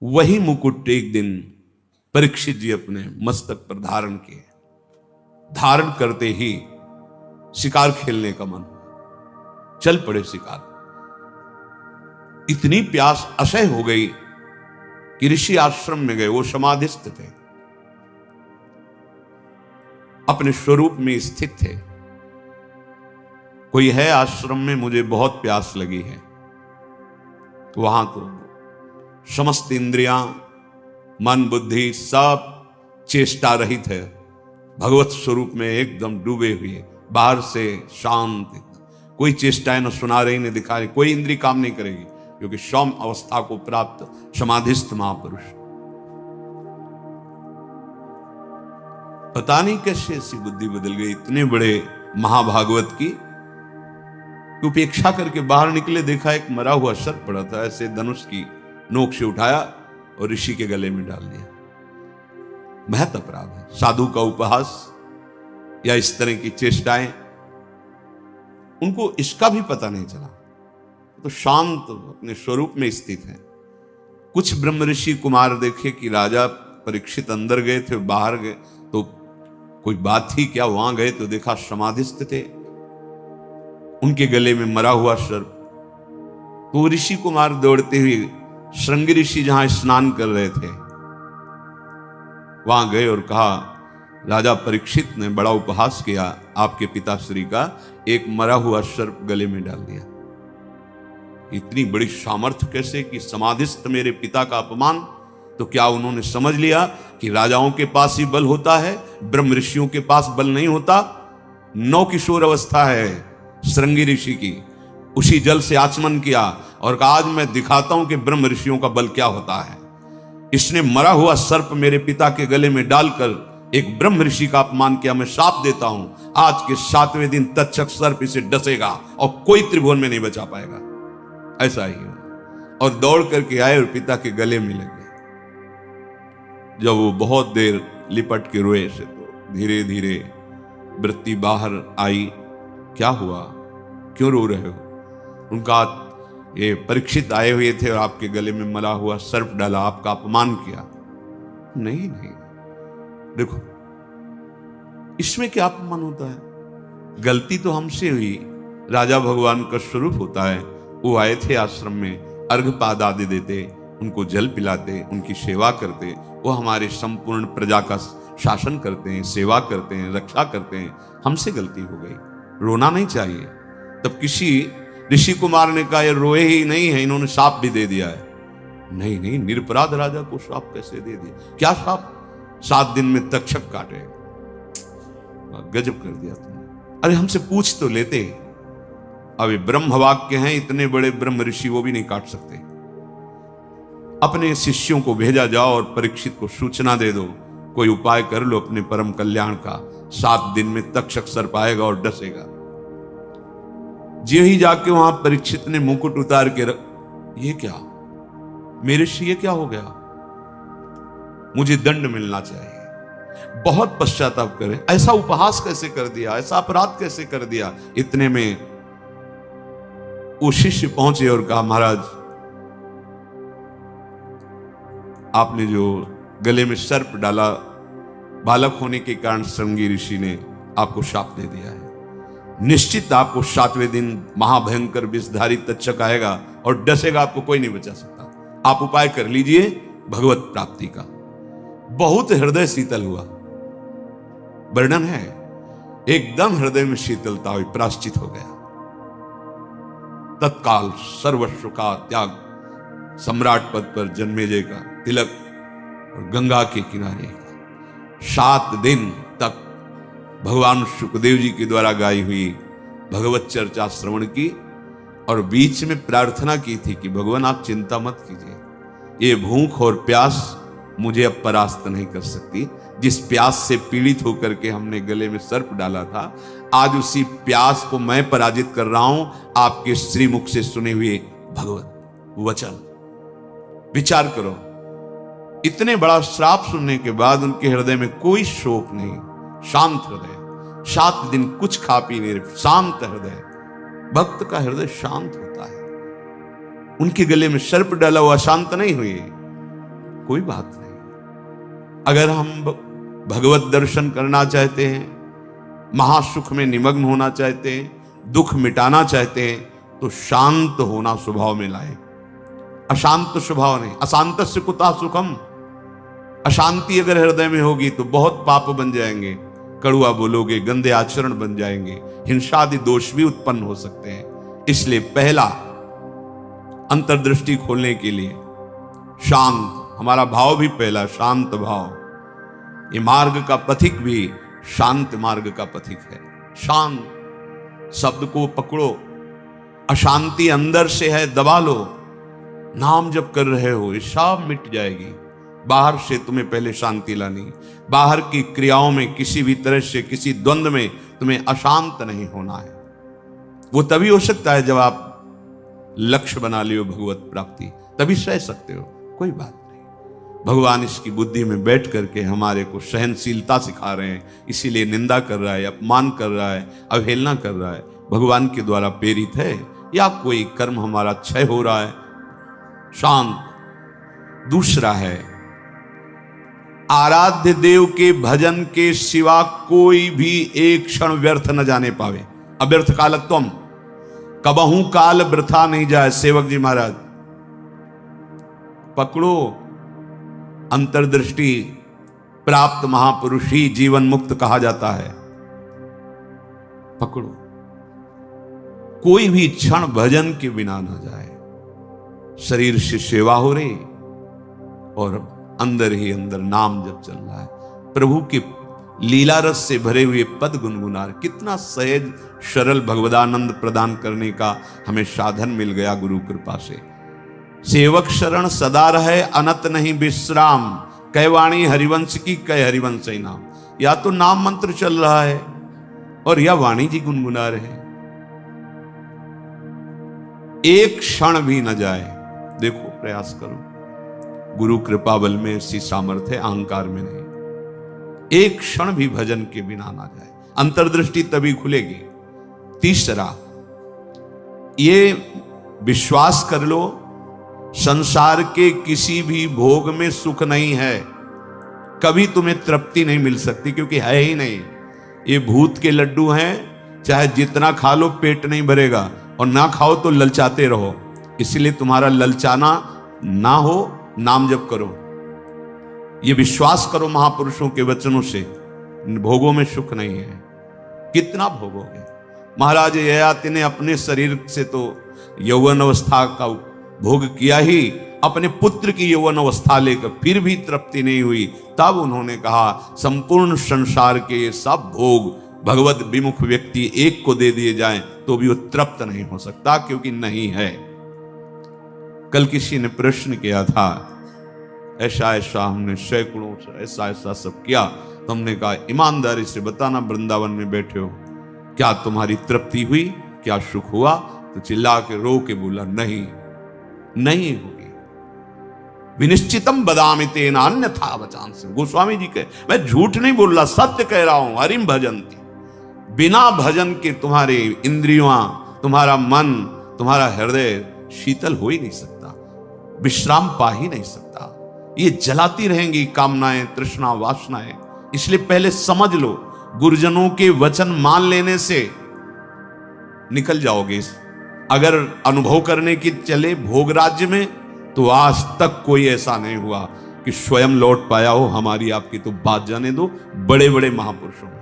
वही मुकुट एक दिन परीक्षित जी अपने मस्तक पर धारण किए। धारण करते ही शिकार खेलने का मन हुआ, चल पड़े शिकार। इतनी प्यास असह्य हो गई कि ऋषि आश्रम में गए। वो समाधिस्थ थे, अपने स्वरूप में स्थित थे। कोई है आश्रम में, मुझे बहुत प्यास लगी है। वहां तो समस्त इंद्रियां, मन, बुद्धि सब चेष्टा रहित है, भगवत स्वरूप में एकदम डूबे हुए, बाहर से शांत, कोई चेष्टाएं न सुना रही न दिखा रही, कोई इंद्री काम नहीं करेगी, क्योंकि सौम अवस्था को प्राप्त समाधिस्थ महापुरुष। पता नहीं कैसे ऐसी बुद्धि बदल गई इतने बड़े महाभागवत की, उपेक्षा करके बाहर निकले, देखा एक मरा हुआ सर्प पड़ा था, ऐसे धनुष की नोक से उठाया और ऋषि के गले में डाल दिया। महत अपराध है। साधु का उपहास या इस तरह की चेष्टाएं, उनको इसका भी पता नहीं चला, तो शांत अपने स्वरूप में स्थित है। कुछ ब्रह्म ऋषि कुमार देखे कि राजा परीक्षित अंदर गए थे, बाहर गए तो कोई बात थी क्या, वहां गए तो देखा समाधिस्थ थे, उनके गले में मरा हुआ सर्प। तो ऋषि कुमार दौड़ते हुए श्रृंगी ऋषि जहां स्नान कर रहे थे वहां गए और कहा, राजा परीक्षित ने बड़ा उपहास किया आपके पिताश्री का, एक मरा हुआ सर्प गले में डाल दिया। इतनी बड़ी सामर्थ्य कैसे कि समाधिस्थ मेरे पिता का अपमान। तो क्या उन्होंने समझ लिया कि राजाओं के पास ही बल होता है, ब्रह्म ऋषियों के पास बल नहीं होता? नौ किशोर अवस्था है श्रृंगी ऋषि की, उसी जल से आचमन किया और कहा, आज मैं दिखाता हूं कि ब्रह्म ऋषियों का बल क्या होता है। इसने मरा हुआ सर्प मेरे पिता के गले में डालकर एक ब्रह्म ऋषि का अपमान किया। मैं शाप देता हूं, आज के 7वें दिन तक्षक सर्प इसे डसेगा और कोई त्रिभुवन में नहीं बचा पाएगा। ऐसा ही हुआ और दौड़ करके आए और पिता के गले में लगे। जब वो बहुत देर लिपट के रोए से, तो धीरे धीरे वृत्ति बाहर आई। क्या हुआ, क्यों रो रहे हो? उनका, ये परीक्षित आए हुए थे और आपके गले में मरा हुआ सर्प डाला, आपका अपमान किया। नहीं नहीं, देखो इसमें क्या अपमान होता है? गलती तो हमसे हुई, राजा भगवान का स्वरूप होता है। वो आए थे आश्रम में, अर्घपाद आदि देते, उनको जल पिलाते, उनकी सेवा करते, वो हमारे संपूर्ण प्रजा का शासन करते हैं, सेवा करते हैं, रक्षा करते हैं। हमसे गलती हो गई, रोना नहीं चाहिए। तब किसी ऋषि कुमार ने कहा, ये रोए ही नहीं है, इन्होंने शाप भी दे दिया है। नहीं नहीं, निरपराध राजा को शाप कैसे दे दिया? क्या शाप? 7 दिन में तक्षक काटे। गजब कर दिया तुमने। अरे हमसे पूछ तो लेते। अभी ब्रह्म वाक्य हैं, इतने बड़े ब्रह्म ऋषि वो भी नहीं काट सकते। अपने शिष्यों को भेजा जाओ और परीक्षित को सूचना दे दो, कोई उपाय कर लो अपने परम कल्याण का, 7 दिन में तक्षक सर्प आएगा और डसेगा। जी ही जाके वहां परीक्षित ने मुकुट उतार के ये क्या मेरे से, ये क्या हो गया? मुझे दंड मिलना चाहिए। बहुत पश्चाताप करे, ऐसा उपहास कैसे कर दिया, ऐसा अपराध कैसे कर दिया। इतने में वो शिष्य पहुंचे और कहा, महाराज आपने जो गले में सर्प डाला, बालक होने के कारण श्रृंगी ऋषि ने आपको शाप दे दिया है। निश्चित आपको 7वें दिन महाभयंकर विषधारी तक्षक आएगा और डसेगा, आपको कोई नहीं बचा सकता। आप उपाय कर लीजिए भगवत प्राप्ति का। बहुत हृदय शीतल हुआ। वर्णन है, एकदम हृदय में शीतलता हुई, प्रायश्चित हो गया। तत्काल सर्वस्व का त्याग, सम्राट पद पर जन्मेजय का तिलक और गंगा के किनारे 7 दिन तक भगवान सुखदेव जी के द्वारा गाई हुई भगवत चर्चा श्रवण की और बीच में प्रार्थना की थी कि भगवान आप चिंता मत कीजिए, ये भूख और प्यास मुझे अब परास्त नहीं कर सकती। जिस प्यास से पीड़ित होकर के हमने गले में सर्प डाला था, आज उसी प्यास को मैं पराजित कर रहा हूं आपके श्रीमुख से सुने हुए भगवत वचन। विचार करो, इतने बड़ा श्राप सुनने के बाद उनके हृदय में कोई शोक नहीं, शांत हृदय, 7 दिन कुछ खा पी नहीं, शांत हृदय। भक्त का हृदय शांत होता है। उनके गले में सर्प डाला हुआ शांत नहीं हुए, कोई बात नहीं। अगर हम भगवत दर्शन करना चाहते हैं, महासुख में निमग्न होना चाहते हैं, दुख मिटाना चाहते हैं, तो शांत होना स्वभाव में लाए। अशांत स्वभाव नहीं। अशांतस्य कुतः सुखम। अशांति अगर हृदय में होगी तो बहुत पाप बन जाएंगे, कड़ुआ बोलोगे, गंदे आचरण बन जाएंगे, हिंसादि दोष भी उत्पन्न हो सकते हैं। इसलिए पहला अंतर्दृष्टि खोलने के लिए शांत, हमारा भाव भी पहला शांत भाव। ये मार्ग का पथिक भी शांत मार्ग का पथिक है। शांत शब्द को पकड़ो। अशांति अंदर से है, दबा लो। नाम जब कर रहे हो, ये सब मिट जाएगी। बाहर से तुम्हें पहले शांति लानी। बाहर की क्रियाओं में किसी भी तरह से, किसी द्वंद्व में तुम्हें अशांत नहीं होना है। वो तभी हो सकता है जब आप लक्ष्य बना लियो भगवत प्राप्ति, तभी सह सकते हो। कोई बात नहीं। भगवान इसकी बुद्धि में बैठ करके हमारे को सहनशीलता सिखा रहे हैं। इसीलिए निंदा कर रहा है, अपमान कर रहा है, अवहेलना कर रहा है। भगवान के द्वारा प्रेरित है या कोई कर्म हमारा क्षय हो रहा है। शांत। दूसरा है, आराध्य देव के भजन के सिवा कोई भी एक क्षण व्यर्थ न जाने पावे। अव्यर्थ कालत्वम, कबहू काल वृथा नहीं जाए। सेवक जी महाराज पकड़ो। अंतर्दृष्टि प्राप्त महापुरुष ही जीवन मुक्त कहा जाता है। पकड़ो। कोई भी क्षण भजन के बिना ना जाए। शरीर से सेवा हो रही और अंदर ही अंदर नाम जब चल रहा है। प्रभु के लीला रस से भरे हुए पद गुनगुना। कितना सहज सरल भगवदानंद प्रदान करने का हमें साधन मिल गया गुरु कृपा से। सेवक शरण सदा रहे, अनत नहीं विश्राम। कै वाणी हरिवंश की, कै हरिवंश ही नाम। या तो नाम मंत्र चल रहा है और या वाणी जी गुनगुना रहे हैं। एक क्षण भी न जाए। देखो, प्रयास करो। गुरु कृपा बल में ऐसी सामर्थ्य, अहंकार में नहीं। एक क्षण भी भजन के बिना ना जाए। अंतर्दृष्टि तभी खुलेगी। तीसरा, ये विश्वास कर लो, संसार के किसी भी भोग में सुख नहीं है। कभी तुम्हें तृप्ति नहीं मिल सकती, क्योंकि है ही नहीं। ये भूत के लड्डू हैं, चाहे जितना खा लो पेट नहीं भरेगा, और ना खाओ तो ललचाते रहो। इसलिए तुम्हारा ललचाना ना हो, नाम जप करो। ये विश्वास करो महापुरुषों के वचनों से, भोगों में सुख नहीं है। कितना भोगोगे? महाराज ययाति ने अपने शरीर से तो यौवन अवस्था का भोग किया ही, अपने पुत्र की यौवन अवस्था लेकर फिर भी तृप्ति नहीं हुई। तब उन्होंने कहा, संपूर्ण संसार के ये सब भोग भगवत विमुख व्यक्ति एक को दे दिए जाएं तो भी वो तृप्त नहीं हो सकता, क्योंकि नहीं है। कल किसी ने प्रश्न किया था, ऐसा ऐसा हमने सैकड़ों ऐसा ऐसा सब किया, तो हमने कहा ईमानदारी से बताना, वृंदावन में बैठे हो, क्या तुम्हारी तृप्ति हुई? क्या सुख हुआ? तो चिल्ला के रो के बोला, नहीं नहीं होगी। विनिश्चितम बदामि तेन अन्यथा वचांसि। गोस्वामी जी के, मैं झूठ नहीं बोल रहा, सत्य कह रहा हूं। हरिम भजन्ति, बिना भजन के तुम्हारे इंद्रियां, तुम्हारा मन, तुम्हारा हृदय शीतल हो ही नहीं सकता, विश्राम पा ही नहीं सकता। ये जलाती रहेंगी कामनाएं, तृष्णा, वासनाएं। इसलिए पहले समझ लो, गुरुजनों के वचन मान लेने से निकल जाओगे। अगर अनुभव करने की चले भोग राज्य में, तो आज तक कोई ऐसा नहीं हुआ कि स्वयं लौट पाया हो। हमारी आपकी तो बात जाने दो, बड़े बड़े महापुरुषों में